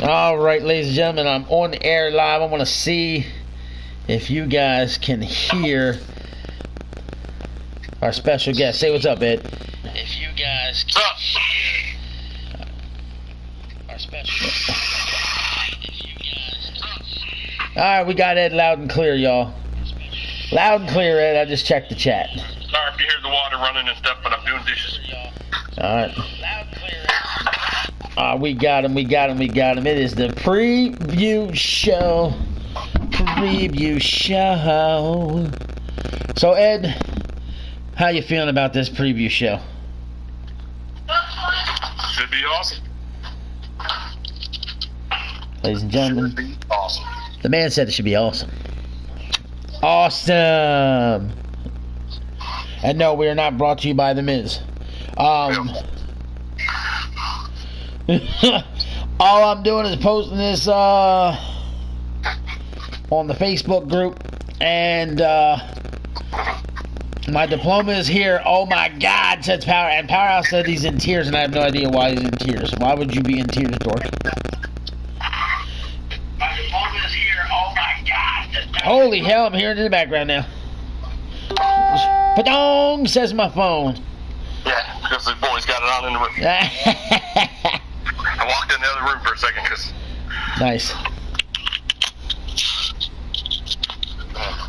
Alright, ladies and gentlemen, I'm on the air live. I want to see if you guys can hear our special guest. Say what's up, Ed. If you guys can hear our special guest. If you guys can hear. Alright, we got Ed loud and clear, y'all. Loud and clear, Ed. I just checked the chat. Sorry if you hear the water running and stuff, but I'm doing dishes. Alright. Loud and clear, Ed. We got him. It is the preview show. So, Ed, how you feeling about this preview show? Should be awesome. Ladies and gentlemen, Should be awesome. the man said it should be awesome. Awesome. And no, we are not brought to you by The Miz. All I'm doing is posting this on the Facebook group, and my diploma is here. Oh my God, says Power, and Powerhouse said he's in tears, and I have no idea why he's in tears. Why would you be in tears, Dork? My diploma is here. Oh my God. Holy hell, I'm hearing it in the background now. Padong, says my phone. Yeah, because the boys got it on in the room. I walked in the other room for a second because. Nice.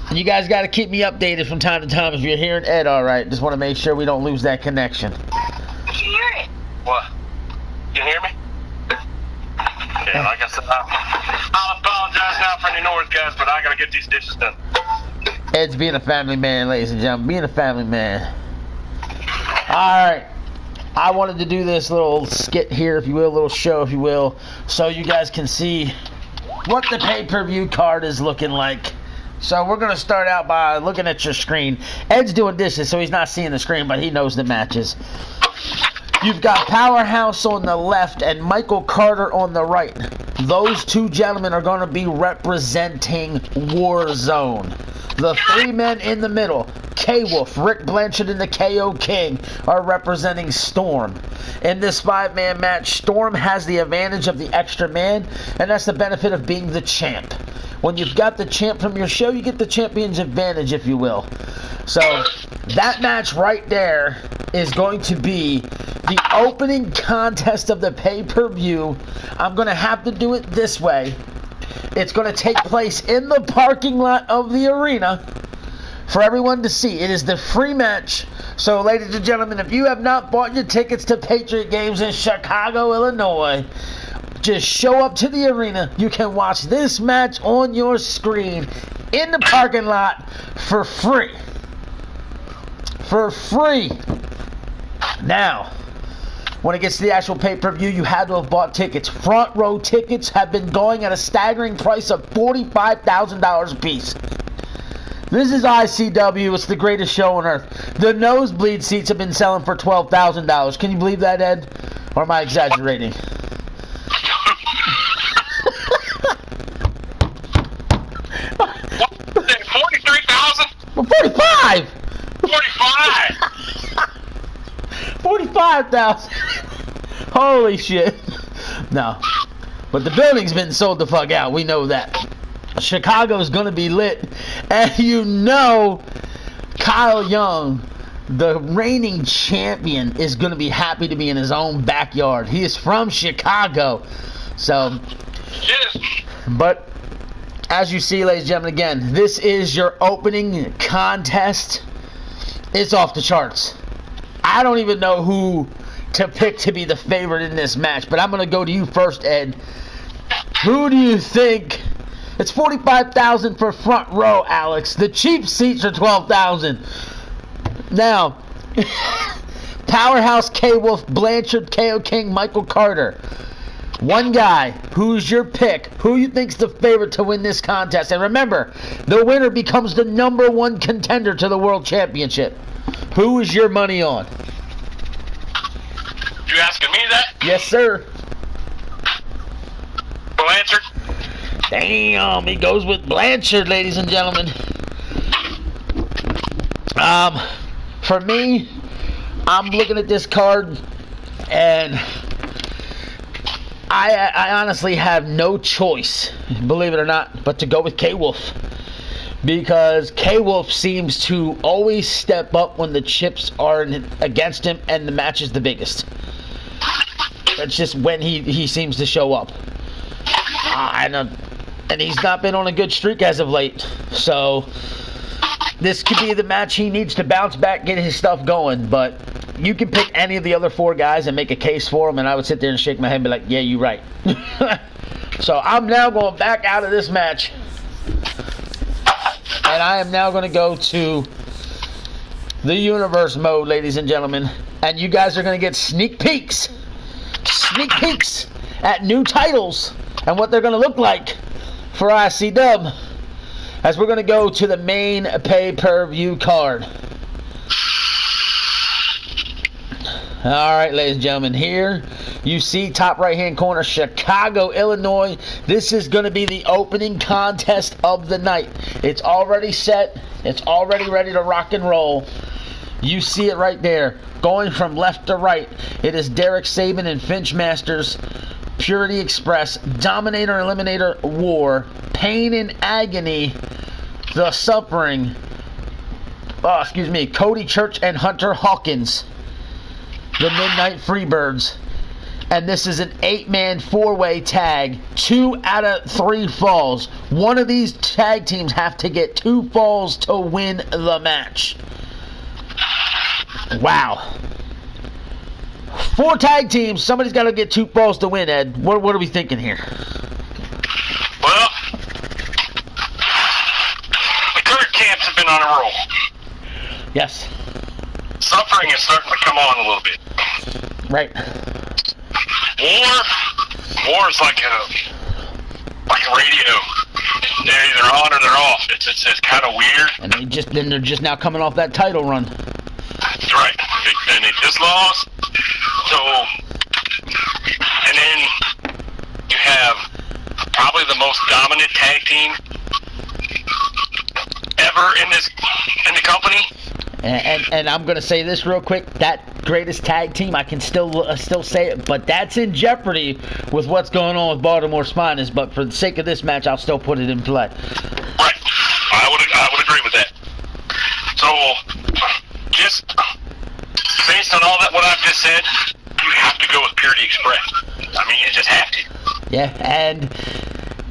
And you guys got to keep me updated from time to time if you're hearing Ed all right. Just want to make sure we don't lose that connection. I can hear it. What? You can hear me? Yeah, like I said, I'll apologize now for any noise, guys, but I got to get these dishes done. Ed's being a family man, ladies and gentlemen. Being a family man. Alright. I wanted to do this little skit here, if you will, little show, if you will, so you guys can see what the pay-per-view card is looking like. So we're going to start out by looking at your screen. Ed's doing dishes, so he's not seeing the screen, but he knows the matches. You've got Powerhouse on the left and Michael Carter on the right. Those two gentlemen are going to be representing Warzone. The three men in the middle, K-Wolf, Rick Blanchard, and the KO King, are representing Storm. In this five-man match, Storm has the advantage of the extra man, and that's the benefit of being the champ. When you've got the champ from your show, you get the champion's advantage, if you will. So, that match right there is going to be the opening contest of the pay-per-view. I'm going to have to do it this way. It's going to take place in the parking lot of the arena for everyone to see. It is the free match. So, ladies and gentlemen, if you have not bought your tickets to Patriot games in Chicago, Illinois, just show up to the arena. You can watch this match on your screen in the parking lot for free. For free. Now, when it gets to the actual pay-per-view, you had to have bought tickets. Front row tickets have been going at a staggering price of $45,000 a piece. This is ICW. It's the greatest show on earth. The nosebleed seats have been selling for $12,000. Can you believe that, Ed? Or am I exaggerating? $43,000? Well, 45! 45! 45,000. Holy shit. No. But the building's been sold the fuck out. We know that. Chicago's going to be lit. And you know Kyle Young, the reigning champion, is going to be happy to be in his own backyard. He is from Chicago. So, Yes. but as you see, ladies and gentlemen, again, this is your opening contest. It's off the charts. I don't even know who to pick to be the favorite in this match, but I'm going to go to you first, Ed. Who do you think? It's $45,000 for front row, Alex. The cheap seats are $12,000. Now, Powerhouse, K-Wolf, Blanchard, KO King, Michael Carter. One guy. Who's your pick? Who you think's the favorite to win this contest? And remember, the winner becomes the #1 contender to the World Championship. Who is your money on? You asking me that? Yes, sir. Blanchard? Damn, he goes with Blanchard, ladies and gentlemen. For me, I'm looking at this card, and I honestly have no choice, believe it or not, but to go with K-Wolf. Because K-Wolf seems to always step up when the chips are against him and the match is the biggest. That's just when he seems to show up. And he's not been on a good streak as of late. So this could be the match he needs to bounce back, get his stuff going. But you can pick any of the other 4 guys and make a case for him, and I would sit there and shake my head and be like, yeah, you're right. So I'm now going back out of this match. And I am now going to go to the universe mode, ladies and gentlemen. And you guys are going to get sneak peeks at new titles and what they're going to look like for ICW, as we're going to go to the main pay-per-view card. Alright, ladies and gentlemen, here you see top right-hand corner, Chicago, Illinois. This is going to be the opening contest of the night. It's already set. It's already ready to rock and roll. You see it right there. Going from left to right, it is Derek Saban and Finch Masters, Purity Express, Dominator Eliminator War, Pain and Agony, The Suffering, Cody Church and Hunter Hawkins, the Midnight Freebirds. And this is an 8-man 4-way tag. 2 out of 3 falls. One of these tag teams have to get 2 falls to win the match. Wow. 4 tag teams. Somebody's got to get 2 falls to win, Ed. What are we thinking here? Well, the current camps have been on a roll. Yes. Suffering is starting to come on a little bit. Right. War is like a radio. They're either on or they're off. It's kind of weird. And they're just now coming off that title run. That's right. And they just lost. So, and then you have probably the most dominant tag team ever in the company. And I'm going to say this real quick. That greatest tag team, I can still say it, but that's in jeopardy with what's going on with Baltimore Spiners. But for the sake of this match, I'll still put it in play. Right. I would agree with that. So, just based on all that, what I've just said, you have to go with Purity Express. I mean, you just have to. Yeah, and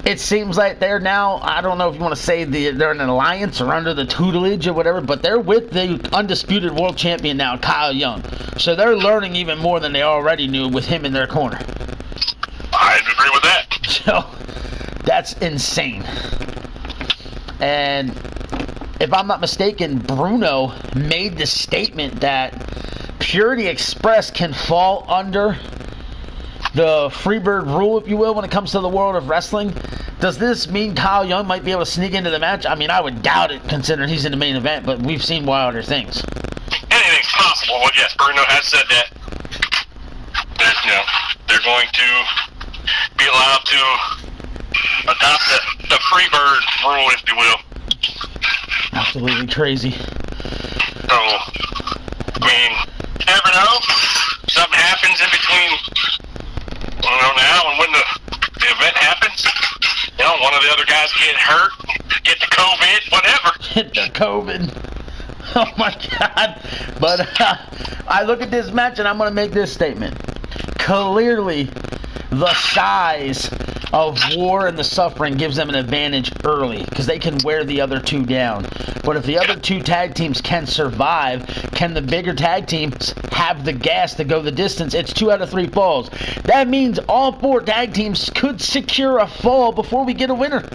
it seems like they're now, I don't know if you want to say they're an alliance or under the tutelage or whatever, but they're with the undisputed world champion now, Kyle Young. So they're learning even more than they already knew with him in their corner. I agree with that. So that's insane. And if I'm not mistaken, Bruno made the statement that Purity Express can fall under the Freebird rule, if you will, when it comes to the world of wrestling. Does this mean Kyle Young might be able to sneak into the match? I mean, I would doubt it, considering he's in the main event, but we've seen wilder things. Anything's possible. Well, yes, Bruno has said that. They're going to be allowed to adopt the Freebird rule, if you will. Absolutely crazy. So, I mean, you never know. Something happens in between, now and when the event happens. One of the other guys get hurt, get the COVID, whatever. Get the COVID. Oh my God. But I look at this match and I'm going to make this statement. Clearly, the size of War and the Suffering gives them an advantage early because they can wear the other 2 down. But if the other 2 tag teams can survive, can the bigger tag teams have the gas to go the distance? It's 2 out of 3 falls. That means all 4 tag teams could secure a fall before we get a winner.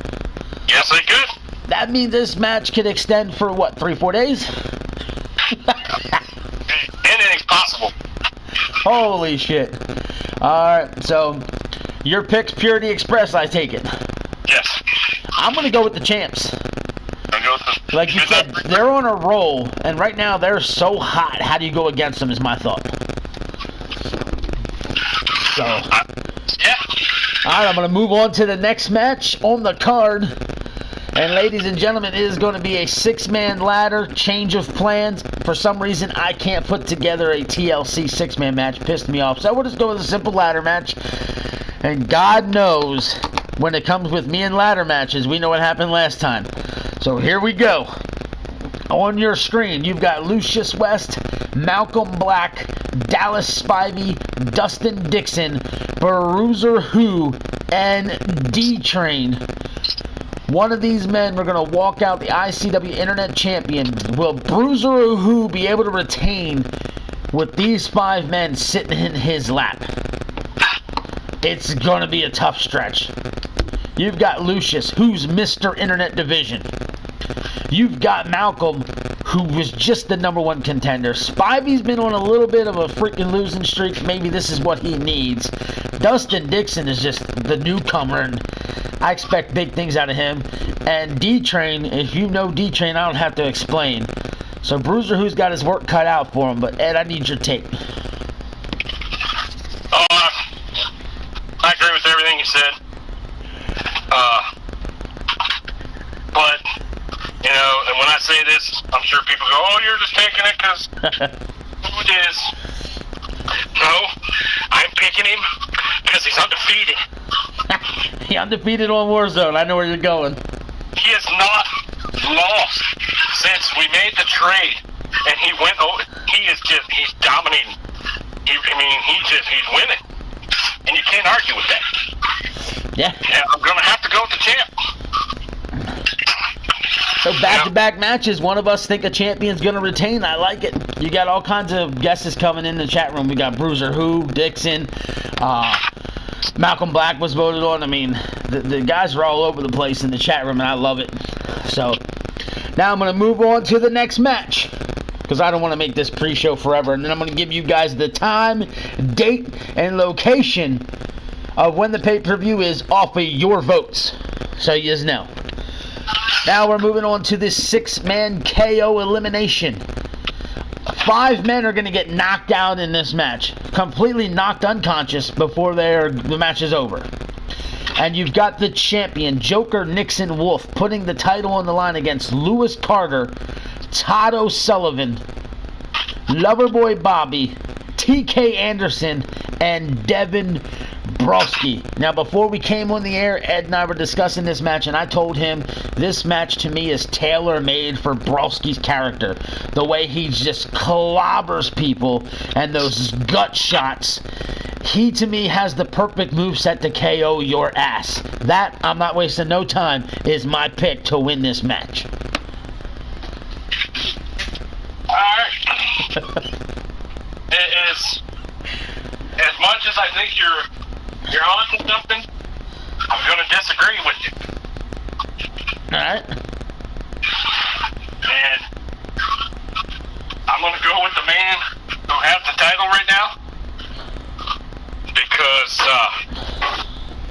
Yes, they could. That means this match could extend for, what, 3-4 days? Anything's possible. Holy shit. Alright, so your pick's Purity Express, I take it. Yes. I'm going to go with the champs. Like you said, they're on a roll, and right now they're so hot. How do you go against them is my thought. So, yeah. Alright, I'm going to move on to the next match on the card. And ladies and gentlemen, it is going to be a 6-man ladder, change of plans. For some reason, I can't put together a TLC 6-man match. Pissed me off. So we'll just go with a simple ladder match. And God knows, when it comes with me in ladder matches, we know what happened last time. So here we go. On your screen, you've got Lucius West, Malcolm Black, Dallas Spivey, Dustin Dixon, Bruiser Who, and D-Train. One of these men were going to walk out the ICW Internet Champion. Will Bruiser Who be able to retain with these 5 men sitting in his lap? It's going to be a tough stretch. You've got Lucius, who's Mr. Internet Division. You've got Malcolm, who was just the #1 contender. Spivey's been on a little bit of a freaking losing streak. Maybe this is what he needs. Dustin Dixon is just the newcomer, and I expect big things out of him. And D-Train, if you know D-Train, I don't have to explain. So Bruiser Who's got his work cut out for him. But Ed, I need your take. I agree with everything you said. But, you know, and when I say this, I'm sure people go, oh, you're just taking it because who it is. No, I'm picking him because he's undefeated. He's undefeated on Warzone. I know where you're going. He has not lost since we made the trade. And he went over, he's dominating. He's winning. And you can't argue with that. Yeah. And I'm going to have to go with the champ. So back-to-back matches, one of us think a champion's going to retain. I like it. You got all kinds of guesses coming in the chat room. We got Bruiser Who, Dixon, Malcolm Black was voted on. I mean, the guys are all over the place in the chat room, and I love it. So now I'm going to move on to the next match, because I don't want to make this pre-show forever. And then I'm going to give you guys the time, date, and location of when the pay-per-view is off of your votes, so you just know. Now we're moving on to this 6-man KO elimination. 5 men are going to get knocked out in this match, completely knocked unconscious before the match is over. And you've got the champion, Joker Nixon Wolf, putting the title on the line against Lewis Carter, Todd O'Sullivan, Loverboy Bobby, TK Anderson, and Devin Brosky. Now, before we came on the air, Ed and I were discussing this match, and I told him this match to me is tailor-made for Brosky's character. The way he just clobbers people and those gut shots. He, to me, has the perfect moveset to KO your ass. That, I'm not wasting no time, is my pick to win this match. Alright. It is, as much as I think you're onto something, I'm going to disagree with you. Alright. And I'm going to go with the man who has the title right now, because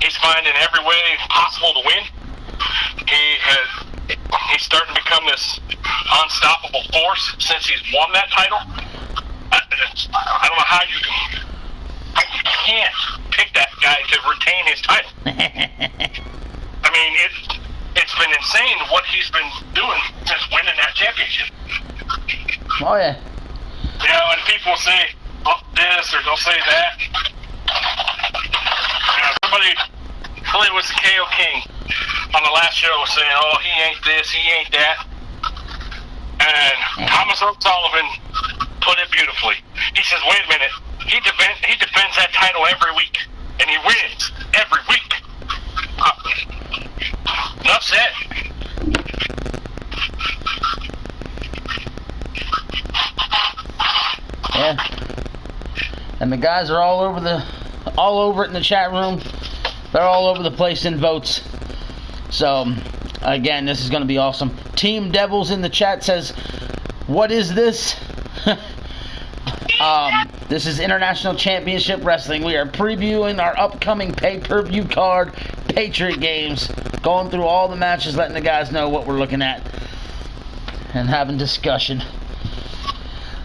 he's finding every way possible to win. He's starting to become this unstoppable force since he's won that title. I don't know how you can't pick that guy to retain his title. I mean, it's been insane what he's been doing since winning that championship. Oh, yeah. You know, and people say, oh, this, or they'll say that. You know, somebody was the KO King on the last show saying, oh, he ain't this, he ain't that. And Thomas O'Sullivan put it beautifully. He says, wait a minute, he defends that title every week, and he wins every week. Enough said. Yeah. And the guys are all over it in the chat room. They're all over the place in votes. So, again, this is going to be awesome. Team Devils in the chat says, what is this? This is International Championship Wrestling. We are previewing our upcoming pay-per-view card, Patriot Games. Going through all the matches, letting the guys know what we're looking at. And having discussion.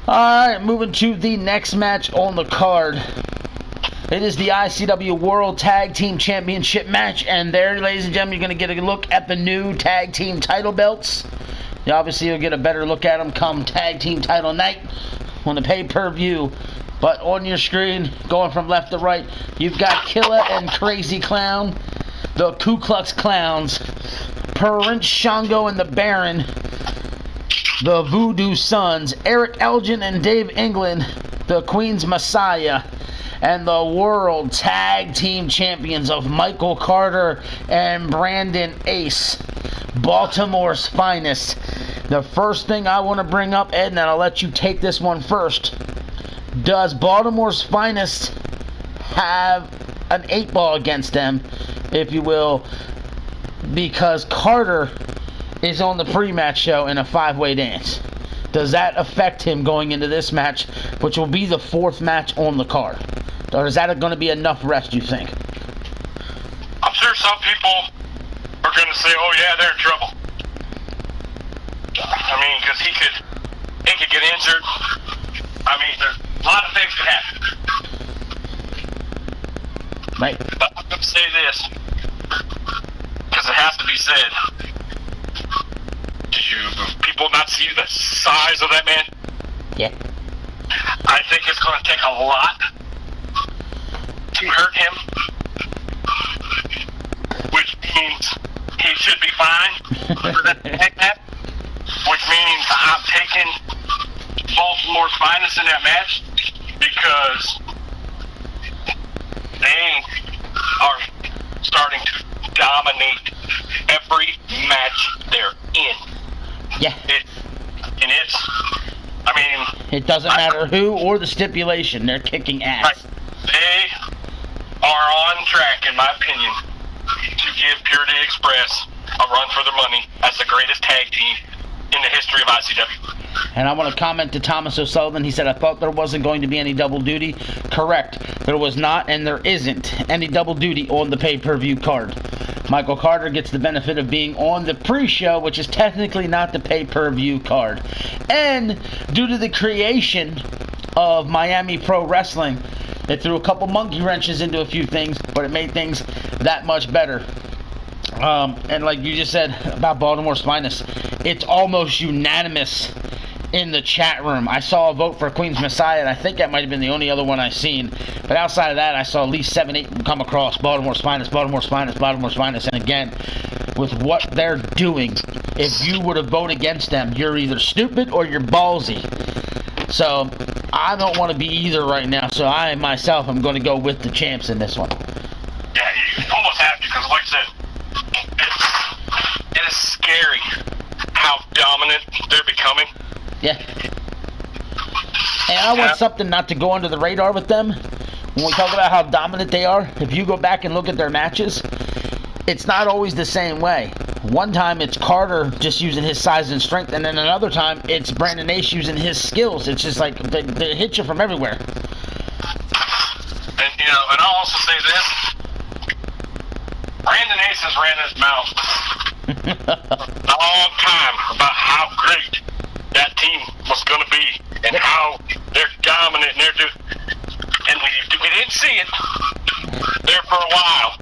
Alright, moving to the next match on the card. It is the ICW World Tag Team Championship match. And there, ladies and gentlemen, you're going to get a look at the new tag team title belts. You obviously will get a better look at them come tag team title night. on the pay-per-view. But on your screen, going from left to right, you've got Killa and Crazy Clown, the Ku Klux Clowns, Prince Shango and the Baron, the Voodoo Sons, Eric Elgin and Dave England, the Queen's Messiah, and the World Tag Team Champions of Michael Carter and Brandon Ace, Baltimore's finest. The first thing I want to bring up, Ed, and I'll let you take this one first. Does Baltimore's finest have an 8-ball against them, if you will, because Carter is on the pre-match show in a 5-way dance? Does that affect him going into this match, which will be the 4th match on the card? Or is that going to be enough rest, you think? I'm sure some people are going to say, oh yeah, they're in trouble. I mean, because he could get injured. I mean, there's a lot of things could happen. Right. But I'm going to say this, because it has to be said. Did you people not see the size of that man? Yeah. I think it's going to take a lot to hurt him, which means he should be fine for that to take that, which means I'm taking Baltimore's finest in that match because they are starting to dominate every match they're in. Yeah. I mean, it doesn't matter who or the stipulation, they're kicking ass. Right. They are on track, in my opinion, to give Purity Express a run for their money as the greatest tag team in the history of ICW. And I want to comment to Thomas O'Sullivan. He said, I thought there wasn't going to be any double duty. Correct. There was not, and there isn't any double duty on the pay-per-view card. Michael Carter gets the benefit of being on the pre-show, which is technically not the pay-per-view card. And due to the creation of Miami Pro Wrestling, it threw a couple monkey wrenches into a few things, but it made things that much better. And like you just said about Baltimore's finest, it's almost unanimous in the chat room. I saw a vote for Queen's Messiah, and I think that might have been the only other one I've seen. But outside of that, I saw at least 7-8 come across. Baltimore's finest, Baltimore's finest, Baltimore's finest. And again, with what they're doing, if you were to vote against them, you're either stupid or you're ballsy. So I don't want to be either right now. So I myself am going to go with the champs in this one. Yeah, you almost have to, because like I said, it is scary how dominant they're becoming. Yeah. And I want something not to go under the radar with them. When we talk about how dominant they are, if you go back and look at their matches, it's not always the same way. One time it's Carter just using his size and strength, and then another time it's Brandon Ace using his skills. It's just like they hit you from everywhere. And, you know, and I'll also say this. Brandon Ace has ran his mouth a long time about how great that team was going to be and how they're dominant and they're doing. And we didn't see it there for a while.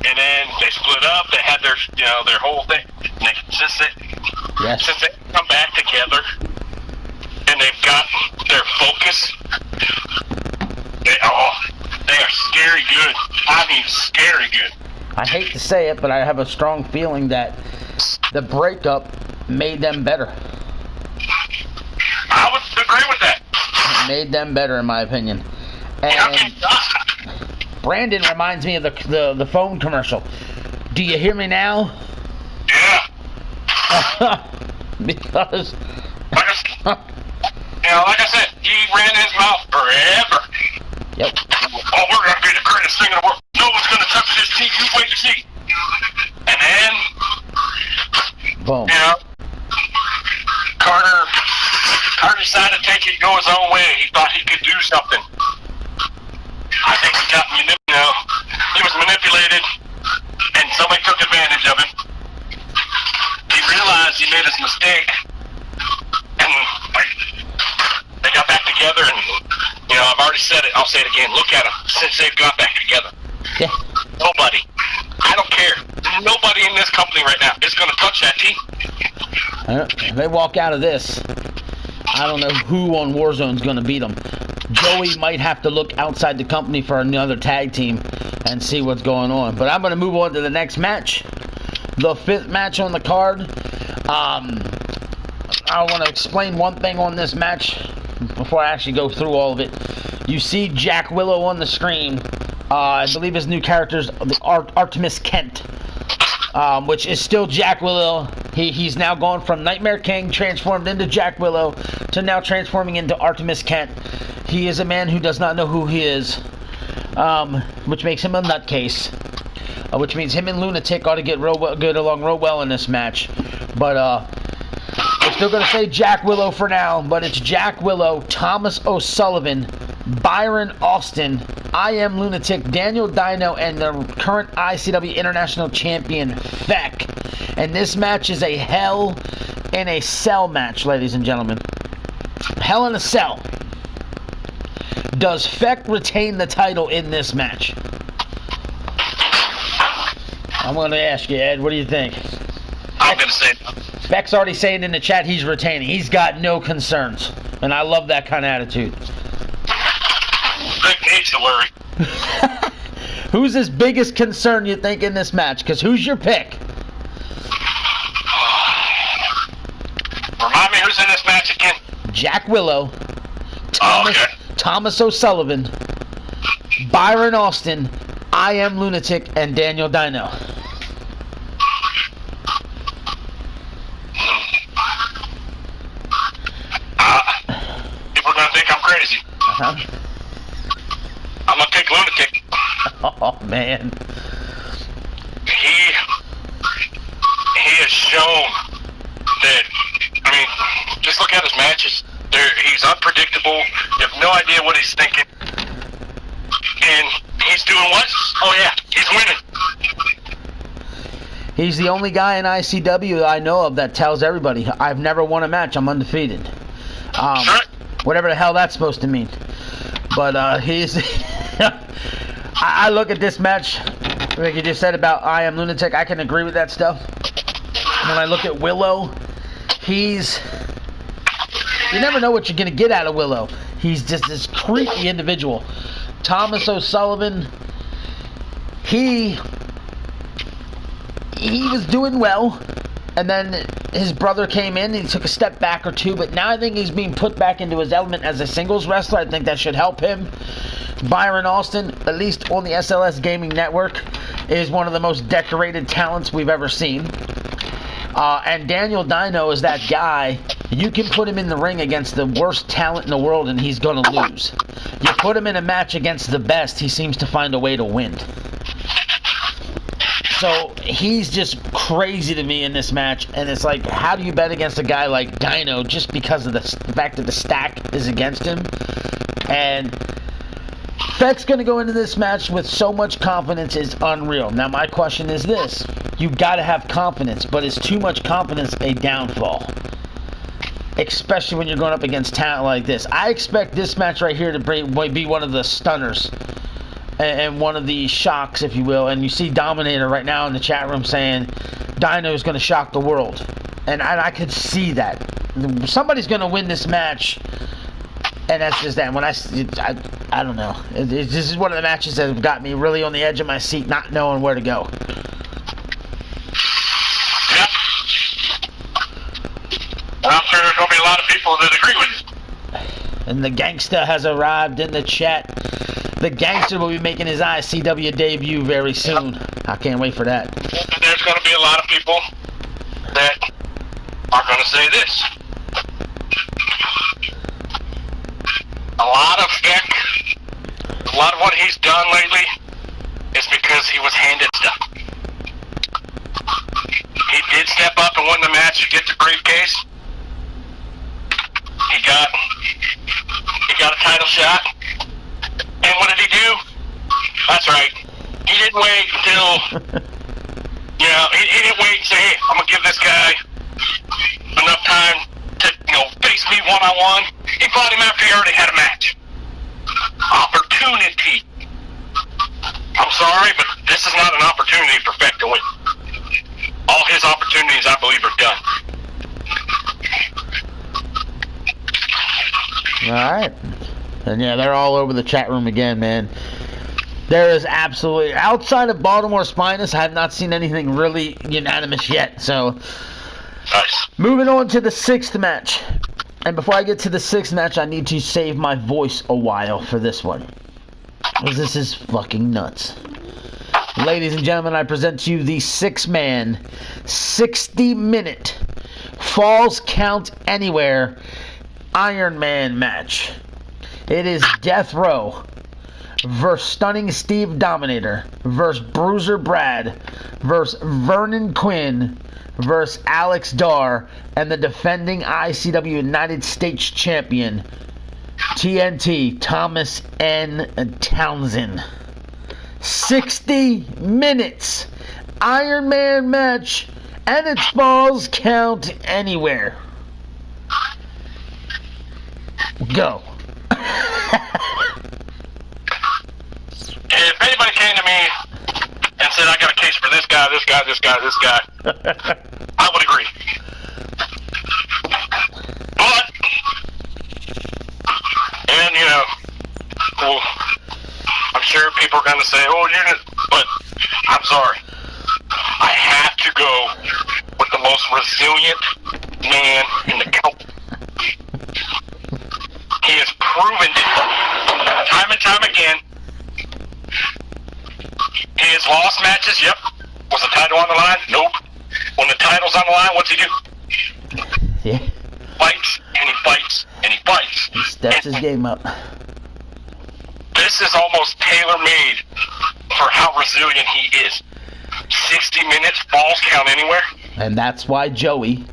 And then they split up. They had their, you know, their whole thing. And since they come back together and they've got their focus, they are scary good. I mean, scary good. I hate to say it, but I have a strong feeling that the breakup made them better. I would agree with that. It made them better, in my opinion. And Brandon reminds me of the phone commercial. Do you hear me now? Yeah. Because like I said, he ran his mouth forever. Yep. Oh, we're gonna be the greatest thing in the world. No one's gonna touch this team. You wait and see. And then, boom. You know, Carter decided to take it, go his own way. He thought he could do something. I think he got he was manipulated, and somebody took advantage of him. He realized he made his mistake, and they got back together. And you know, I've already said it. I'll say it again. Look at them since they've got back together. Yeah. Nobody. I don't care. Nobody in this company right now is going to touch that team. They walk out of this I don't know who on Warzone's going to beat him. Joey might have to look outside the company for another tag team and see what's going on. But I'm going to move on to the next match. The 5th match on the card. I want to explain one thing on this match before I actually go through all of it. You see Jack Willow on the screen. I believe his new character is Artemis Kent, which is still Jack Willow. He's now gone from Nightmare King, transformed into Jack Willow, to now transforming into Artemis Kent. He is a man who does not know who he is, which makes him a nutcase, which means him and Lunatic ought to get get along real well in this match. But we're still going to say Jack Willow for now, but it's Jack Willow, Thomas O'Sullivan, Byron Austin, I Am Lunatic, Daniel Dino, and the current ICW International Champion, Feck. And this match is a Hell in a Cell match, ladies and gentlemen. Hell in a Cell. Does Feck retain the title in this match? I'm going to ask you, Ed, what do you think? I'm going to say Feck's already saying in the chat he's retaining. He's got no concerns. And I love that kind of attitude. Feck needs to worry. Who's his biggest concern, you think, in this match? Because who's your pick? Remind me who's in this match again? Jack Willow, Okay. Thomas O'Sullivan, Byron Austin, I Am Lunatic, and Daniel Dino. People are going to think I'm crazy. Uh-huh. I'm going to take Lunatic. Oh, man. He has shown that, I mean, just look at his matches. He's unpredictable. You have no idea what he's thinking. And he's doing what? Oh, yeah, he's winning. He's the only guy in ICW that I know of that tells everybody, I've never won a match, I'm undefeated. Sure. Whatever the hell that's supposed to mean. But he's... I look at this match, like you just said about I Am Lunatic, I can agree with that stuff. When I look at Willow, he's... You never know what you're going to get out of Willow. He's just this creepy individual. Thomas O'Sullivan, he was doing well, and then his brother came in and he took a step back or two, but now I think he's being put back into his element as a singles wrestler. I think that should help him. Byron Austin, at least on the SLS Gaming Network, is one of the most decorated talents we've ever seen. And Daniel Dino is that guy, you can put him in the ring against the worst talent in the world and he's going to lose. You put him in a match against the best, he seems to find a way to win. So he's just crazy to me in this match, and it's like, how do you bet against a guy like Dino just because of the fact that the stack is against him? And Feck's going to go into this match with so much confidence, it's unreal. Now my question is this, you got to have confidence, but is too much confidence a downfall? Especially when you're going up against talent like this. I expect this match right here to be one of the stunners and one of the shocks, if you will. And you see Dominator right now in the chat room saying Dino's going to shock the world. And I could see that. Somebody's going to win this match. And that's just that. When I don't know. This is one of the matches that have got me really on the edge of my seat, not knowing where to go. Yep. I'm sure there's going to be a lot of people that agree with you. And the gangster has arrived in the chat. The gangster will be making his ICW debut very soon. I can't wait for that. There's going to be a lot of people that are going to say this. A lot of Feck, a lot of what he's done lately is because he was handed stuff. He did step up and win the match to get the briefcase. He got a title shot. And what did he do? That's right. He didn't wait until, he didn't wait and say, hey, I'm going to give this guy enough time to, face me one-on-one. He fought him after he already had a match. Opportunity. I'm sorry, but this is not an opportunity for Feck to win. All his opportunities, I believe, are done. right. And yeah, they're all over the chat room again, man. There is absolutely, outside of Baltimore Spinus, I have not seen anything really unanimous yet. So, nice. Moving on to the 6th match. And before I get to the 6th match, I need to save my voice a while for this one, because this is fucking nuts. Ladies and gentlemen, I present to you the 6-man, 60-minute, Falls Count Anywhere Iron Man match. It is Death Row versus Stunning Steve Dominator versus Bruiser Brad versus Vernon Quinn versus Alex Dar and the defending ICW United States Champion, TNT, Thomas N. Townsend. 60 minutes Iron Man match, and it's Falls Count Anywhere. Go. If anybody came to me and said, I got a case for this guy, this guy, this guy, this guy, I would agree. But, and you know, well, I'm sure people are going to say, oh, you're not, but I'm sorry. I have to go with the most resilient man in the company. He has proven it time and time again. He has lost matches, yep. Was the title on the line? Nope. When the title's on the line, what's he do? Yeah. Fights, and he fights, and he fights. He steps his game up. This is almost tailor-made for how resilient he is. 60 minutes, Falls Count Anywhere. And that's why Joey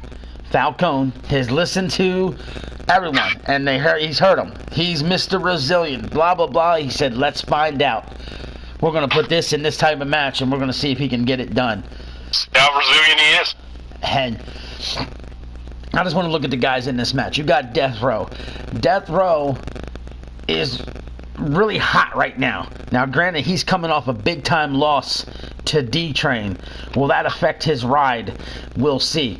Falcone has listened to everyone, and he's heard him. He's Mr. Resilient, blah, blah, blah. He said, let's find out. We're going to put this in this type of match, and we're going to see if he can get it done. How resilient he is. And I just want to look at the guys in this match. You got Death Row. Death Row is really hot right now. Now, granted, he's coming off a big-time loss to D-Train. Will that affect his ride? We'll see.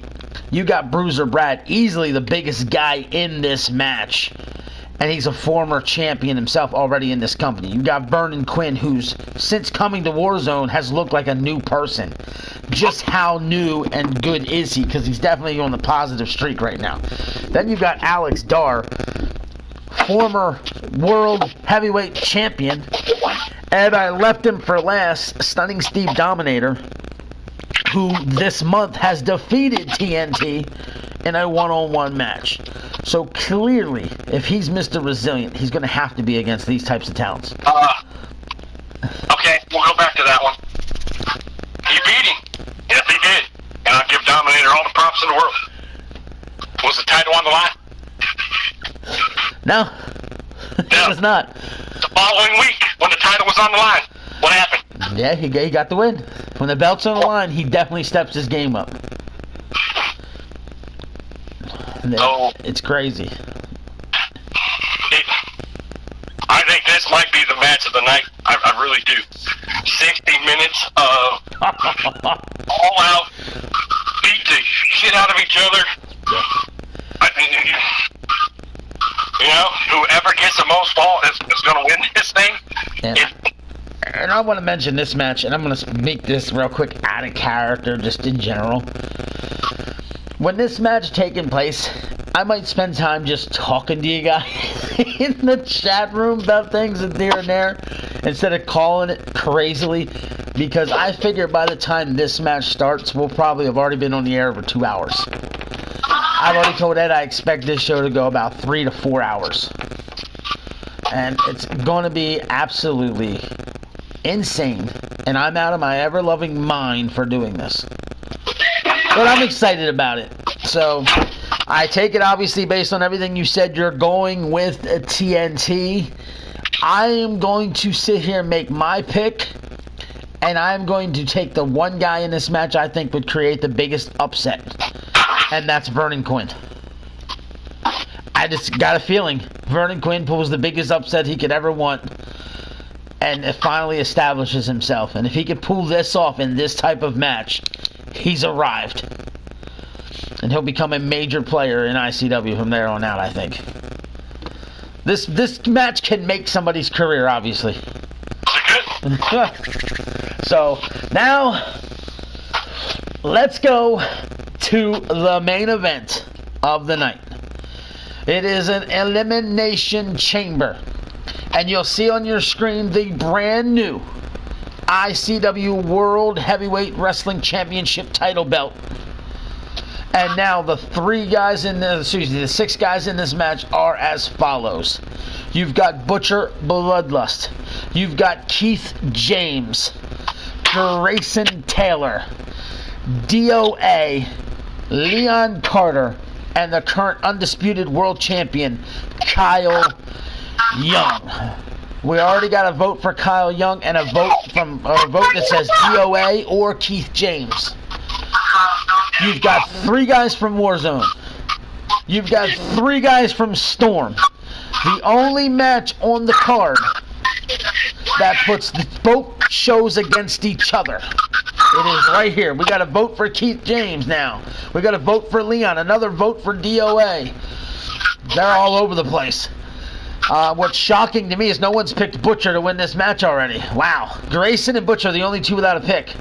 You got Bruiser Brad, easily the biggest guy in this match. And he's a former champion himself already in this company. You got Vernon Quinn, who's, since coming to Warzone, has looked like a new person. Just how new and good is he? Because he's definitely on the positive streak right now. Then you got Alex Dar, former world heavyweight champion. And I left him for last, Stunning Steve Dominator, who this month has defeated TNT in a one-on-one match. So clearly, if he's Mr. Resilient, he's going to have to be against these types of talents. Okay, we'll go back to that one. He beat him. Yes, he did. And I'll give Dominator all the props in the world. Was the title on the line? No. It was not. The following week, when the title was on the line, what happened? Yeah, he got the win. When the belt's on the line, he definitely steps his game up. So, it's crazy. I think this might be the match of the night. I really do. 60 minutes of all out, beat the shit out of each other. Yeah. I think, you know, whoever gets the most ball is going to win this thing. Yeah. And I want to mention this match, and I'm going to make this real quick out of character, just in general. When this match taking place, I might spend time just talking to you guys in the chat room about things here and there, instead of calling it crazily, because I figure by the time this match starts, we'll probably have already been on the air for 2 hours. I've already told Ed I expect this show to go about 3 to 4 hours. And it's going to be absolutely insane, and I'm out of my ever-loving mind for doing this. But I'm excited about it. So, I take it obviously based on everything you said, you're going with TNT. I am going to sit here and make my pick, and I'm going to take the one guy in this match I think would create the biggest upset, and that's Vernon Quinn. I just got a feeling Vernon Quinn pulls the biggest upset he could ever want, and it finally establishes himself. And if he could pull this off in this type of match, he's arrived. And he'll become a major player in ICW from there on out, I think. This match can make somebody's career, obviously. So now let's go to the main event of the night. It is an elimination chamber, and you'll see on your screen the brand new ICW World Heavyweight Wrestling Championship title belt. And now the 6 guys in this match are as follows. You've got Butcher Bloodlust. You've got Keith James, Grayson Taylor, DOA, Leon Carter, and the current undisputed world champion, Kyle Young. We already got a vote for Kyle Young and a vote that says DOA or Keith James. You've got 3 guys from Warzone. You've got 3 guys from Storm. The only match on the card that puts both shows against each other. It is right here. We got a vote for Keith James now. We got a vote for Leon. Another vote for DOA. They're all over the place. What's shocking to me is no one's picked Butcher to win this match already. Wow. Grayson and Butcher are the only 2 without a pick.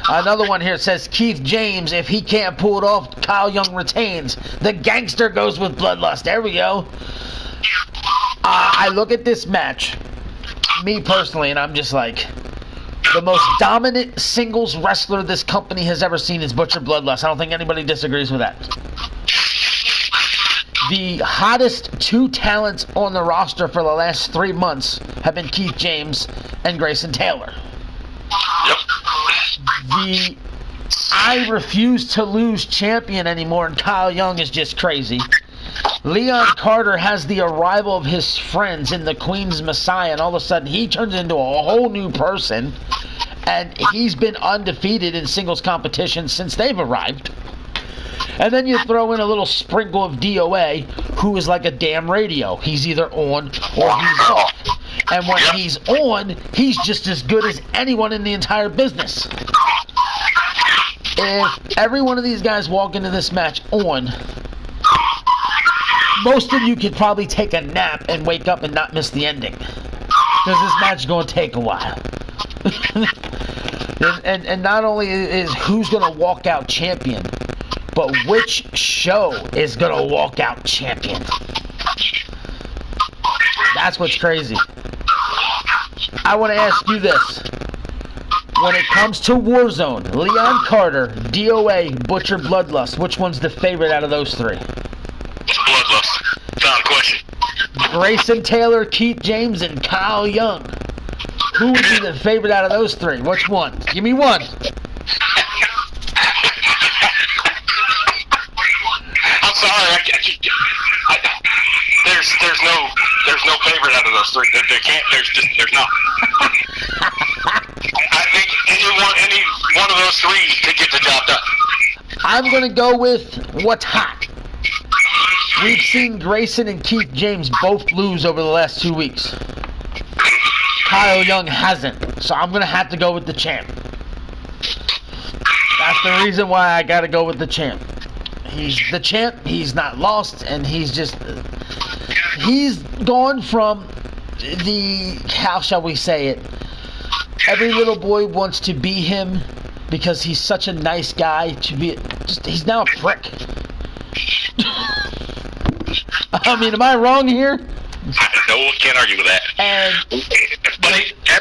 Another one here says Keith James. If he can't pull it off, Kyle Young retains. The gangster goes with Bloodlust. There we go. I look at this match, me personally, and I'm just like, the most dominant singles wrestler this company has ever seen is Butcher Bloodlust. I don't think anybody disagrees with that. The hottest 2 talents on the roster for the last 3 months have been Keith James and Grayson Taylor. Yep. The I refuse to lose champion anymore, and Kyle Young is just crazy. Leon Carter has the arrival of his friends in the Queen's Messiah, and all of a sudden he turns into a whole new person, and he's been undefeated in singles competition since they've arrived. And then you throw in a little sprinkle of DOA, who is like a damn radio. He's either on or he's off. And when he's on, he's just as good as anyone in the entire business. If every one of these guys walk into this match on, most of you could probably take a nap and wake up and not miss the ending. Because this match is going to take a while. and not only is who's going to walk out champion, but which show is going to walk out champion. That's what's crazy. I want to ask you this. When it comes to Warzone, Leon Carter, DOA, Butcher Bloodlust, which one's the favorite out of those 3? Bloodlust. Not a question. Grayson Taylor, Keith James, and Kyle Young. Who would be the favorite out of those 3? Which one? Give me one. I'm sorry. There's no favorite out of those 3. There can't. There's not. I think any one of those 3 could get the job done. I'm gonna go with what's hot. We've seen Grayson and Keith James both lose over the last 2 weeks. Kyle Young hasn't, so I'm gonna have to go with the champ. That's the reason why I gotta go with the champ. He's the champ, he's not lost, and he's gone from the, how shall we say it, every little boy wants to be him because he's such a nice guy, to be, he's now a prick. I mean, am I wrong here? No, can't argue with that.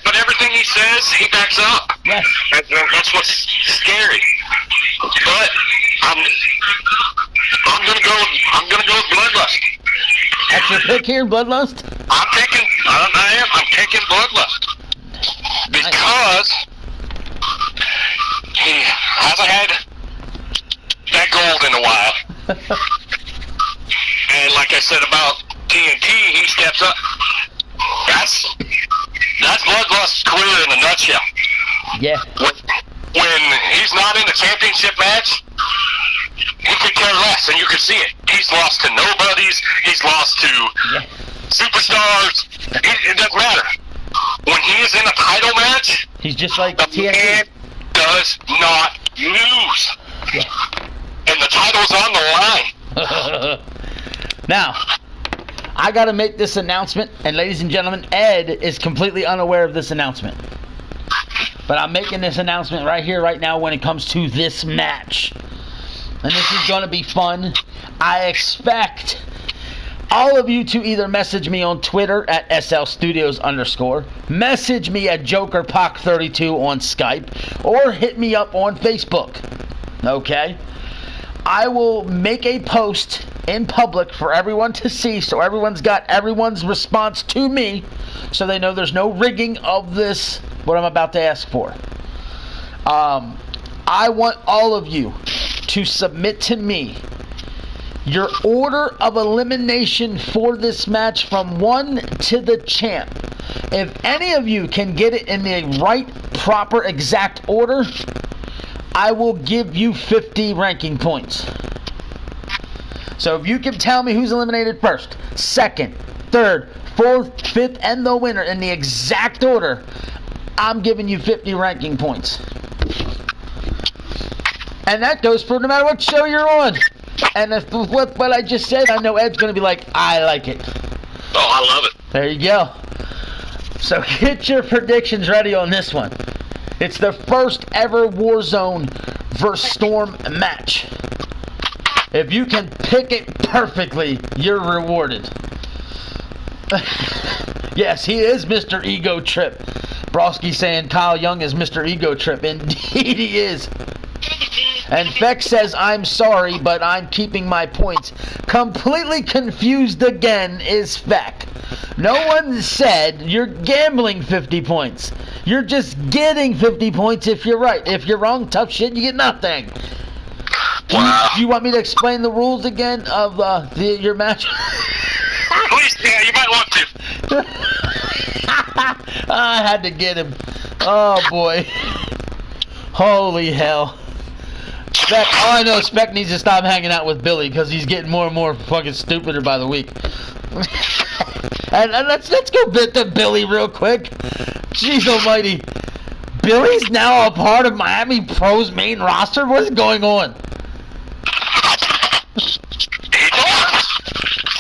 But everything he says, he backs up. Yes. That's what's scary. But I'm gonna go with Bloodlust. That's your pick here, Bloodlust? I'm picking Bloodlust. Because he hasn't had that gold in a while. And like I said about TNT, he steps up. That's Bloodlust's career in a nutshell. Yeah. When he's not in a championship match, he could care less, and you can see it. He's lost to nobodies. He's lost to superstars. It doesn't matter. When he is in a title match, he's just like the TNT. man does not lose. Yeah. And the title's on the line. Now, I got to make this announcement, and ladies and gentlemen, Ed is completely unaware of this announcement. But I'm making this announcement right here, right now, when it comes to this match. And this is going to be fun. I expect all of you to either message me on Twitter at SLStudios_, message me at JokerPock32 on Skype, or hit me up on Facebook. Okay? I will make a post in public for everyone to see, so everyone's got everyone's response to me, so they know there's no rigging of this, what I'm about to ask for. I want all of you to submit to me your order of elimination for this match from 1 to the champ. If any of you can get it in the right, proper, exact order, I will give you 50 ranking points. So if you can tell me who's eliminated first, second, third, fourth, fifth, and the winner in the exact order, I'm giving you 50 ranking points. And that goes for no matter what show you're on. And if what I just said, I know Ed's going to be like, I like it. Oh, I love it. There you go. So get your predictions ready on this one. It's the first ever Warzone vs. Storm match. If you can pick it perfectly, you're rewarded. Yes, he is Mr. Ego Trip. Broski saying Kyle Young is Mr. Ego Trip. Indeed he is. And Feck says, I'm sorry, but I'm keeping my points. Completely confused again is Feck. No one said you're gambling 50 points. You're just getting 50 points if you're right. If you're wrong, tough shit, you get nothing. Wow. Do you want me to explain the rules again of your match? Please, yeah, you might want to. I had to get him. Oh, boy. Holy hell. Spec, all I know is Spec needs to stop hanging out with Billy because he's getting more and more fucking stupider by the week. and let's go bit to Billy real quick. Jeez almighty. Billy's now a part of Miami Pro's main roster? What is going on? He was.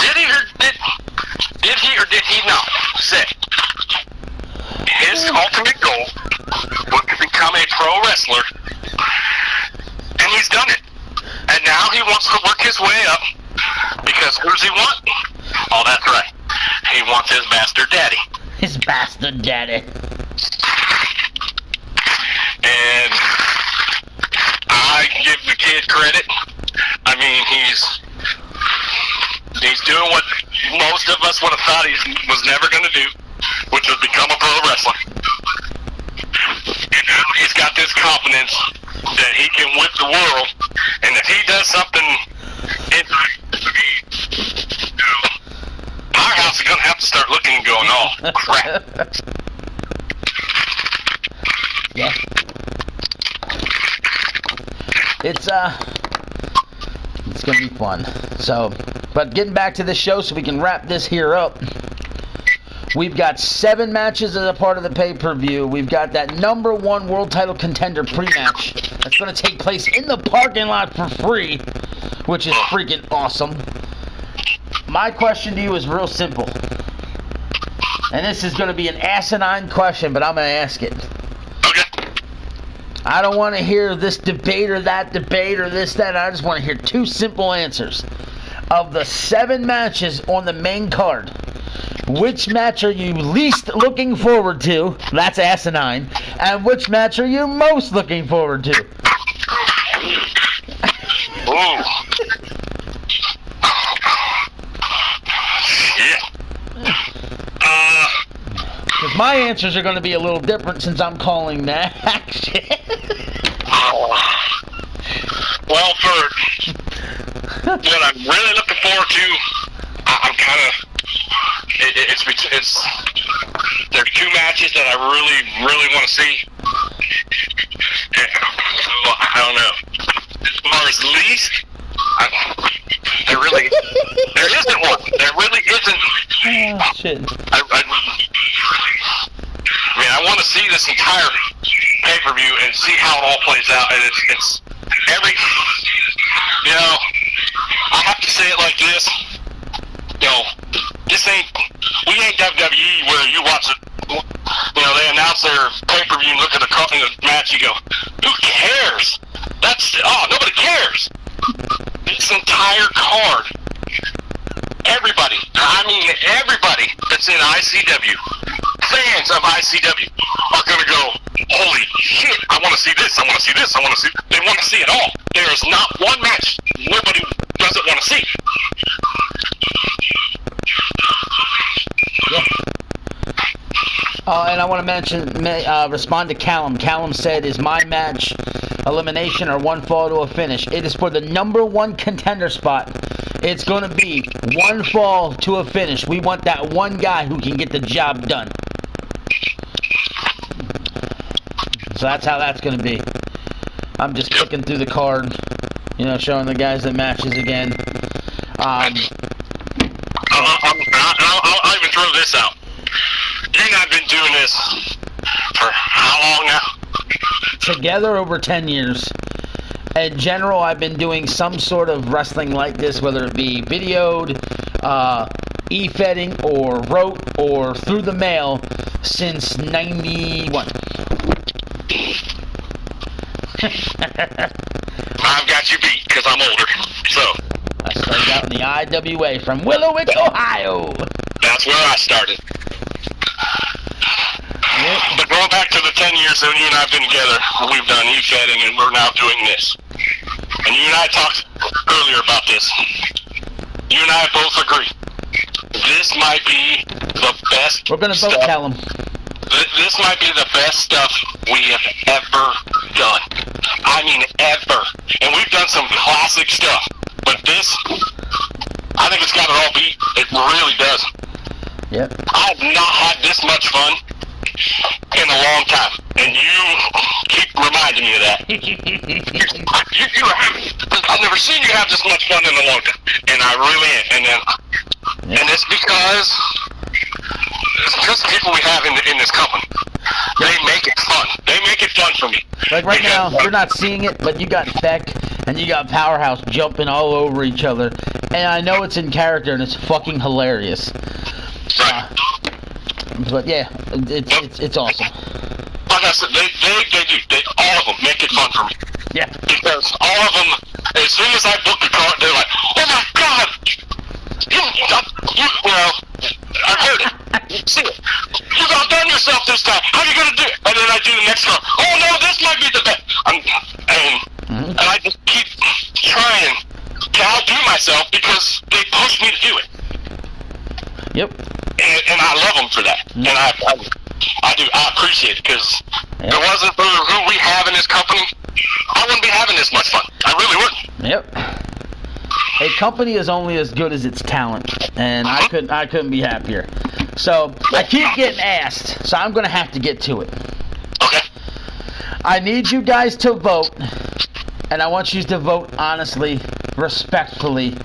Did he or did he not say his ultimate goal was to become a pro wrestler? And he's done it. And now he wants to work his way up. Because who does he want? Oh, that's right. He wants his bastard daddy. His bastard daddy. And I give the kid credit. I mean, he's doing what most of us would have thought he was never going to do, which was become a pro wrestler. And now he's got this confidence that he can whip the world, and if he does something, our house is going to have to start looking and going, oh, crap. Yeah. It's going to be fun. So, but getting back to the show so we can wrap this here up. We've got 7 matches as a part of the pay-per-view. We've got that #1 world title contender pre-match that's going to take place in the parking lot for free, which is freaking awesome. My question to you is real simple. And this is going to be an asinine question, but I'm going to ask it. Okay. I don't want to hear this debate or that debate or this, that. I just want to hear 2 simple answers. Of the 7 matches on the main card, which match are you least looking forward to? That's asinine. And which match are you most looking forward to? Ooh. Yeah. Because my answers are going to be a little different since I'm calling that action. Well, for what I'm really looking forward to, I'm kind of... It's there's 2 matches that I really want to see. So I don't know. As far as least, there isn't one. There really isn't. Oh, shit. I mean, I want to see this entire pay-per-view and see how it all plays out. And it's every, I have to say it like this. We ain't WWE where you watch it. You know, they announce their pay-per-view and look at the match, you go, who cares? Nobody cares. This entire card, everybody that's in ICW, fans of ICW, are going to go, holy shit, I want to see this, I want to see this, they want to see it all. There is not one match nobody doesn't want to see. Yeah. And I want to respond to Callum. Callum said, is my match elimination or one fall to a finish? It is for the #1 contender spot. It's going to be one fall to a finish. We want that one guy who can get the job done. So that's how that's going to be. I'm just clicking through the card, you know, showing the guys the matches again. I'll even throw this out. You and I have been doing this for how long now? Together over 10 years. In general, I've been doing some sort of wrestling like this, whether it be videoed, e-fedding, or wrote, or through the mail, since 91. I've got you beat, because I'm older, so. I started out in the IWA from Willowick, Ohio. That's where I started. Yep. But going back to the 10 years that you and I have been together, we've done e-fedding, and we're now doing this. And you and I talked earlier about this. You and I both agree. This might be the best. We're gonna vote, Callum. This might be the best stuff we have ever done. I mean, ever. And we've done some classic stuff. But this, I think it's got it all beat. It really does. Yep. I have not had this much fun in a long time. And you keep reminding me of that. I've never seen you have this much fun in a long time. And I really am. And it's because it's just people we have in this company. They make it fun. They make it fun for me. Like right now, you're not seeing it, but you got Beck and you got Powerhouse jumping all over each other. And I know it's in character and it's fucking hilarious. Right. But yeah, it's awesome. Like I said, they do. All of them make it fun for me. Yeah. Because all of them, as soon as I book the card, they're like, oh my god! Well, I heard it. You see it. You outdone yourself this time. How are you going to do it? And then I do the next one. Oh no, this might be the best. And I just keep trying to outdo myself because they push me to do it. Yep. And I love them for that. And I do. I appreciate it because if it wasn't for who we have in this company, I wouldn't be having this much fun. I really wouldn't. Yep. A company is only as good as its talent, and I couldn't be happier. So I keep getting asked, so I'm gonna have to get to it. Okay. I need you guys to vote, and I want you to vote honestly, respectfully,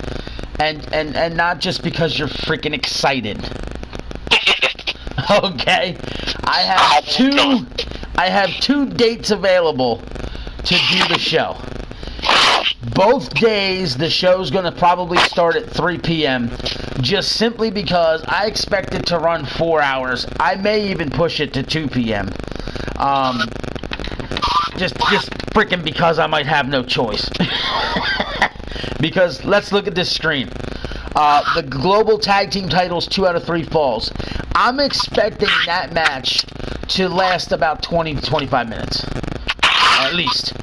and not just because you're freaking excited. Okay. I have two dates available to do the show. Both days, the show's going to probably start at 3 p.m. just simply because I expect it to run 4 hours. I may even push it to 2 p.m. Just freaking because I might have no choice. Because let's look at this screen. The global tag team titles, 2 out of 3 falls. I'm expecting that match to last about 20 to 25 minutes. At least.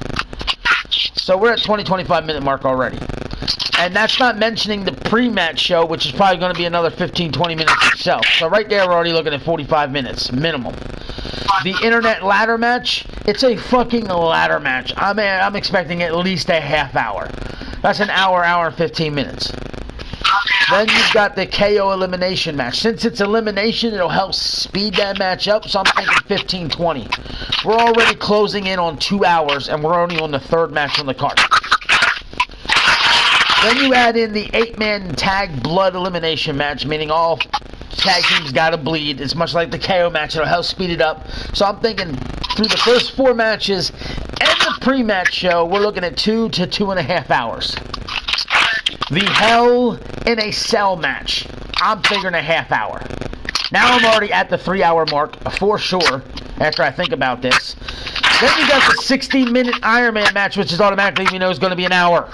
So we're at 20-25 minute mark already. And that's not mentioning the pre-match show, which is probably going to be another 15-20 minutes itself. So right there, we're already looking at 45 minutes, minimum. The internet ladder match, it's a fucking ladder match. I'm expecting at least a half hour. That's an hour and 15 minutes. Then you've got the KO elimination match. Since it's elimination, it'll help speed that match up, so I'm thinking 15-20. We're already closing in on 2 hours, and we're only on the 3rd match on the card. Then you add in the 8-man tag blood elimination match, meaning all tag teams gotta bleed. It's much like the KO match. It'll help speed it up. So I'm thinking through the first 4 matches and the pre-match show, we're looking at 2 to 2.5 hours. The Hell in a Cell match. I'm figuring a half hour. Now I'm already at the 3-hour mark, for sure, after I think about this. Then you got the 60-minute Iron Man match, which is automatically, we know, is going to be an hour.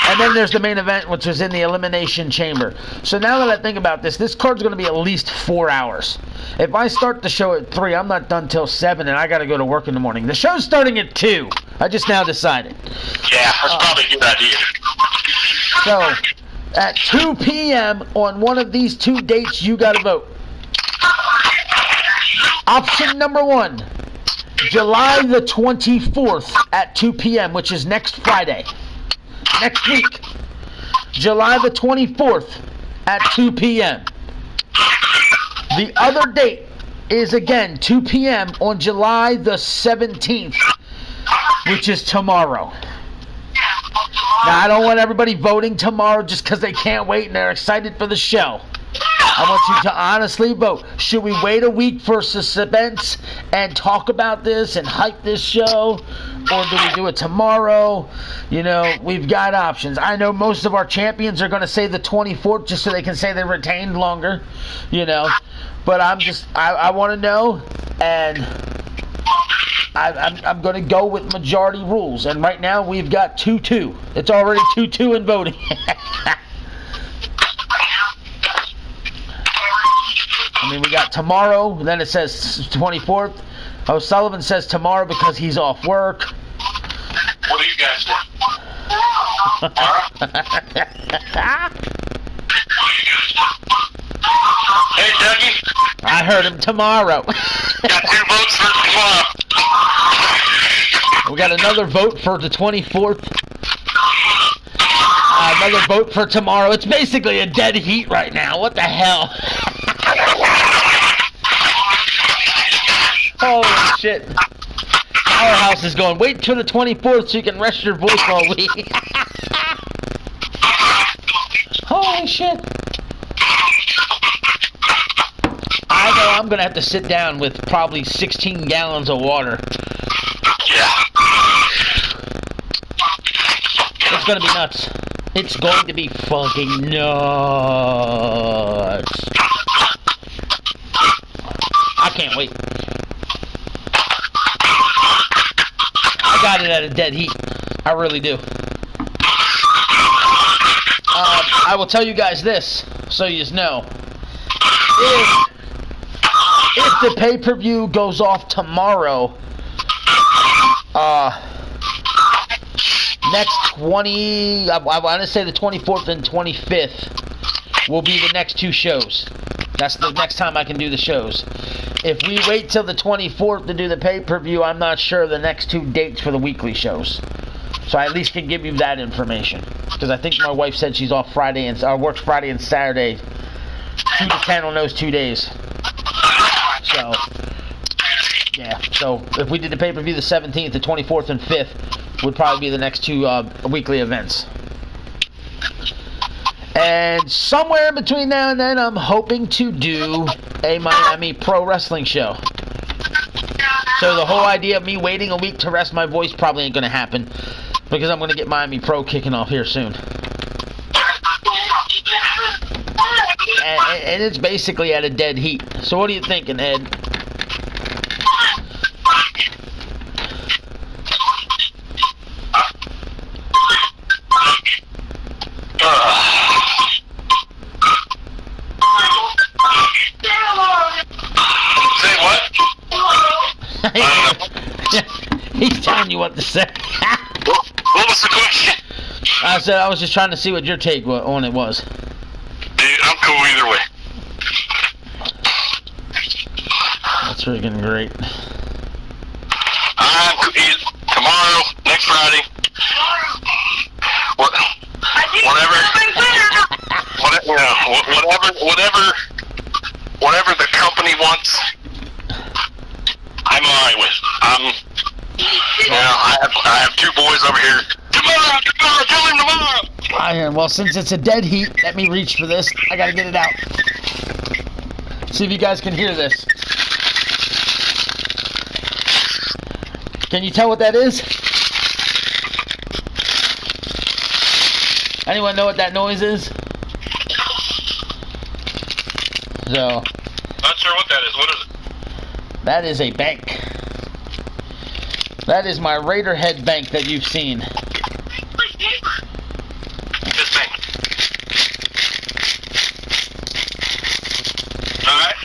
And then there's the main event, which is in the Elimination Chamber. So now that I think about this card's going to be at least 4 hours. If I start the show at 3, I'm not done till 7, and I got to go to work in the morning. The show's starting at 2. I just now decided. Yeah, that's probably a good idea. So, at 2 p.m. on one of these 2 dates, you got to vote. Option number 1, July the 24th at 2 p.m., which is next Friday. Next week, July the 24th at 2 p.m. The other date is, again, 2 p.m. on July the 17th, which is tomorrow. Now, I don't want everybody voting tomorrow just because they can't wait and they're excited for the show. I want you to honestly vote. Should we wait a week for suspense and talk about this and hype this show? Or do we do it tomorrow? You know, we've got options. I know most of our champions are going to say the 24th just so they can say they retained longer. You know. But I want to know. And I'm going to go with majority rules. And right now we've got 2-2. It's already 2-2 in voting. I mean, we got tomorrow, then it says 24th. O'Sullivan says tomorrow because he's off work. What do you guys do? Hey, Dougie. I heard him tomorrow. Got 2 votes for tomorrow. We got another vote for the 24th. Another vote for tomorrow. It's basically a dead heat right now. What the hell? Holy shit. Our house is going, wait till the 24th so you can rest your voice all week. Holy shit. I know I'm going to have to sit down with probably 16 gallons of water. Yeah. It's going to be nuts. It's going to be fucking nuts. I can't wait. I got it at a dead heat. I really do. I will tell you guys this, so you know. If the pay-per-view goes off tomorrow, next 20, I want to say the 24th and 25th will be the next 2 shows. That's the next time I can do the shows. If we wait till the 24th to do the pay-per-view, I'm not sure the next 2 dates for the weekly shows. So I at least can give you that information. Because I think my wife said she's off Friday and works Friday and Saturday. 2 to 10 on those 2 days. So, yeah. So if we did the pay-per-view the 17th, the 24th, and 5th would probably be the next 2 weekly events. And somewhere in between now and then, I'm hoping to do a Miami Pro Wrestling show. So the whole idea of me waiting a week to rest my voice probably ain't going to happen. Because I'm going to get Miami Pro kicking off here soon. And it's basically at a dead heat. So what are you thinking, Ed? He's telling you what to say. What was the question? I said I was just trying to see what your take on it was. Dude, I'm cool either way. That's freaking great. Tomorrow, next Friday. Whatever the company wants, I'm alright with. I have 2 boys over here. Tomorrow, tell him tomorrow. Well, since it's a dead heat, let me reach for this. I gotta get it out. See if you guys can hear this. Can you tell what that is? Anyone know what that noise is? So. Not sure what that is. What is it? That is a bank. That is my Raider head bank that you've seen. This bank. Alright.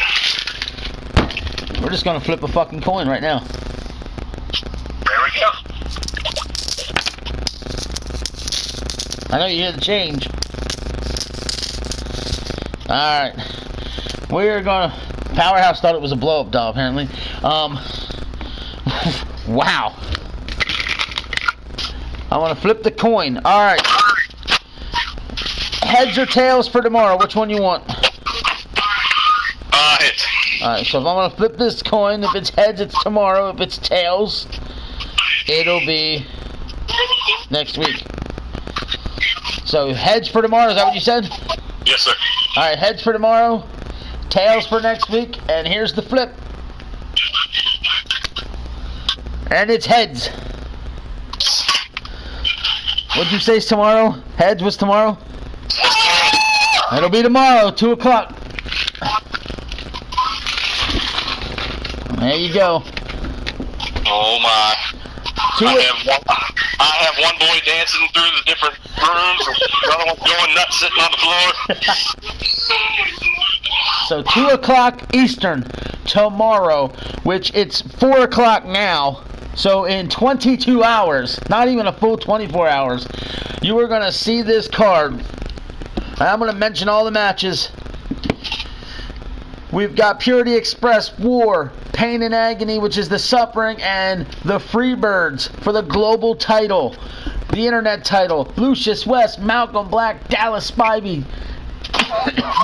We're just gonna flip a fucking coin right now. There we go. I know you hear the change. Alright. We're gonna... Powerhouse thought it was a blow-up doll, apparently. Wow. I want to flip the coin. Alright. Heads or tails for tomorrow? Which one you want? Heads. Alright, so if I'm going to flip this coin, if it's heads, it's tomorrow. If it's tails, it'll be next week. So, heads for tomorrow, is that what you said? Yes, sir. Alright, heads for tomorrow, tails for next week, and here's the flip. And it's heads. What'd you say is tomorrow? Heads was tomorrow? It'll be tomorrow, 2 o'clock. There you go. Oh my. I have one boy dancing through the different rooms, the other one going nuts sitting on the floor. So 2 o'clock Eastern tomorrow, which it's 4 o'clock now. So in 22 hours, not even a full 24 hours, you are going to see this card. And I'm going to mention all the matches. We've got Purity Express, War, Pain and Agony, which is the Suffering, and the Freebirds for the global title, the internet title. Lucius West, Malcolm Black, Dallas Spivey,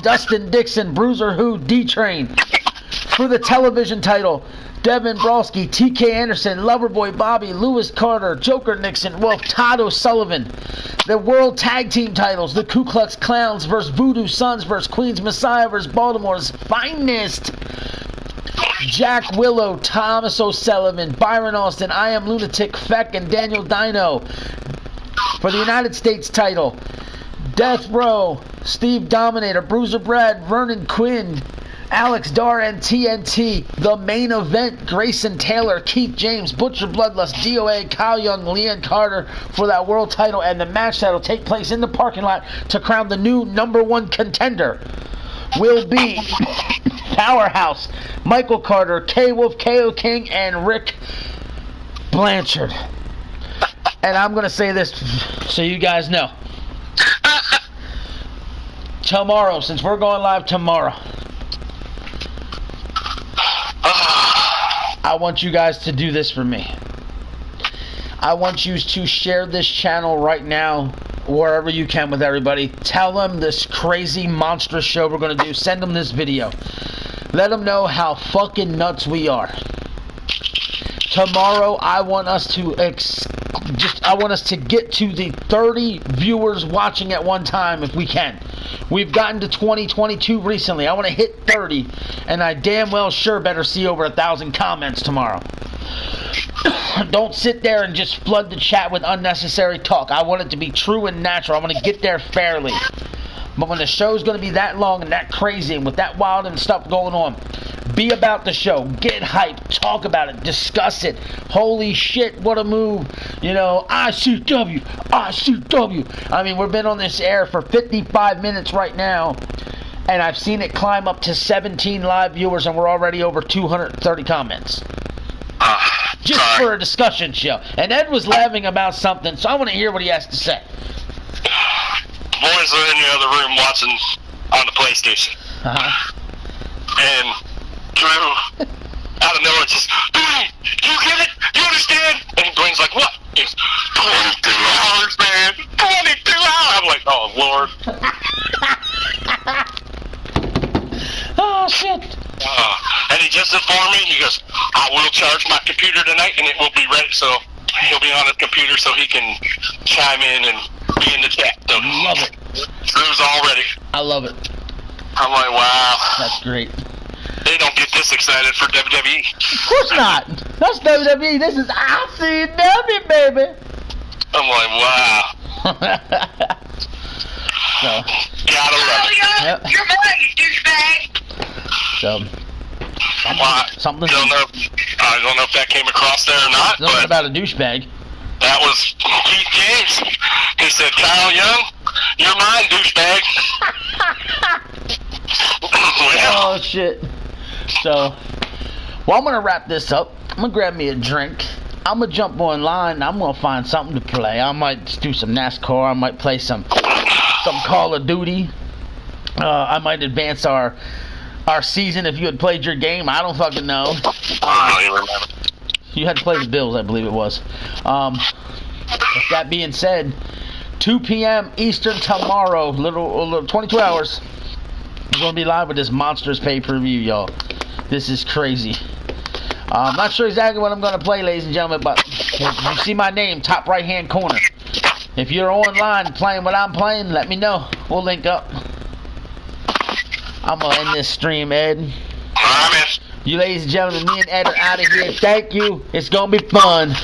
Dustin Dixon, Bruiser Who, D-Train. For the television title, Devin Brolsky, TK Anderson, Loverboy Bobby, Lewis Carter, Joker Nixon, Wolf, Todd O'Sullivan. The World Tag Team titles, the Ku Klux Clowns vs. Voodoo Sons vs. Queen's Messiah vs. Baltimore's Finest. Jack Willow, Thomas O'Sullivan, Byron Austin, I Am Lunatic, Feck, and Daniel Dino. For the United States title, Death Row, Steve Dominator, Bruiser Brad, Vernon Quinn, Alex Dar and TNT. The main event, Grayson Taylor, Keith James, Butcher Bloodlust, DOA, Kyle Young, Leon Carter for that world title, and the match that will take place in the parking lot to crown the new #1 contender will be Powerhouse, Michael Carter, K-Wolf, KO King, and Rick Blanchard. And I'm going to say this so you guys know. Tomorrow, since we're going live tomorrow, I want you guys to do this for me. I want you to share this channel right now, wherever you can, with everybody. Tell them this crazy monstrous show we're going to do. Send them this video. Let them know how fucking nuts we are. Tomorrow, I want us to get to the 30 viewers watching at one time if we can. We've gotten to 22 recently. I want to hit 30, and I damn well sure better see over 1,000 comments tomorrow. Don't sit there and just flood the chat with unnecessary talk. I want it to be true and natural. I want to get there fairly. But when the show's going to be that long and that crazy and with that wild and stuff going on, be about the show. Get hyped. Talk about it. Discuss it. Holy shit, what a move. You know, ICW. I mean, we've been on this air for 55 minutes right now, and I've seen it climb up to 17 live viewers, and we're already over 230 comments. Just for a discussion show. And Ed was laughing about something, so I want to hear what he has to say. Boys are in the other room watching on the PlayStation. And Drew, out of nowhere, just, Dwayne, you get it? You understand? And Dwayne's like, what? He's 22 hours, man. 22 hours. I'm like, oh, Lord. Oh, shit. And he just informed me, he goes, I will charge my computer tonight, and it will be ready, so he'll be on his computer so he can chime in and be in the chat. So, love it. Drew's all ready. I love it. I'm like, wow. That's great. They don't get this excited for WWE. Of course not. That's WWE. This is ICW, baby. I'm like, wow. So, gotta love it. You're mine, you douchebag. So something. I don't know if that came across there or not. Something but about a douchebag. That was Keith James. He said, "Kyle Young, you're mine, douchebag." Well, oh shit. So, well, I'm gonna wrap this up. I'm gonna grab me a drink. I'm gonna jump online. I'm gonna find something to play. I might do some NASCAR. I might play some Call of Duty. I might advance our season if you had played your game. I don't fucking know. I don't even remember. You had to play the Bills, I believe it was. With that being said, 2 p.m. Eastern tomorrow, little 22 hours. We're gonna be live with this monstrous pay-per-view, y'all. This is crazy. I'm not sure exactly what I'm gonna play, ladies and gentlemen, but you see my name, top right-hand corner. If you're online playing what I'm playing, let me know. We'll link up. I'm gonna end this stream, Ed. You ladies and gentlemen, me and Ed are out of here. Thank you. It's gonna be fun.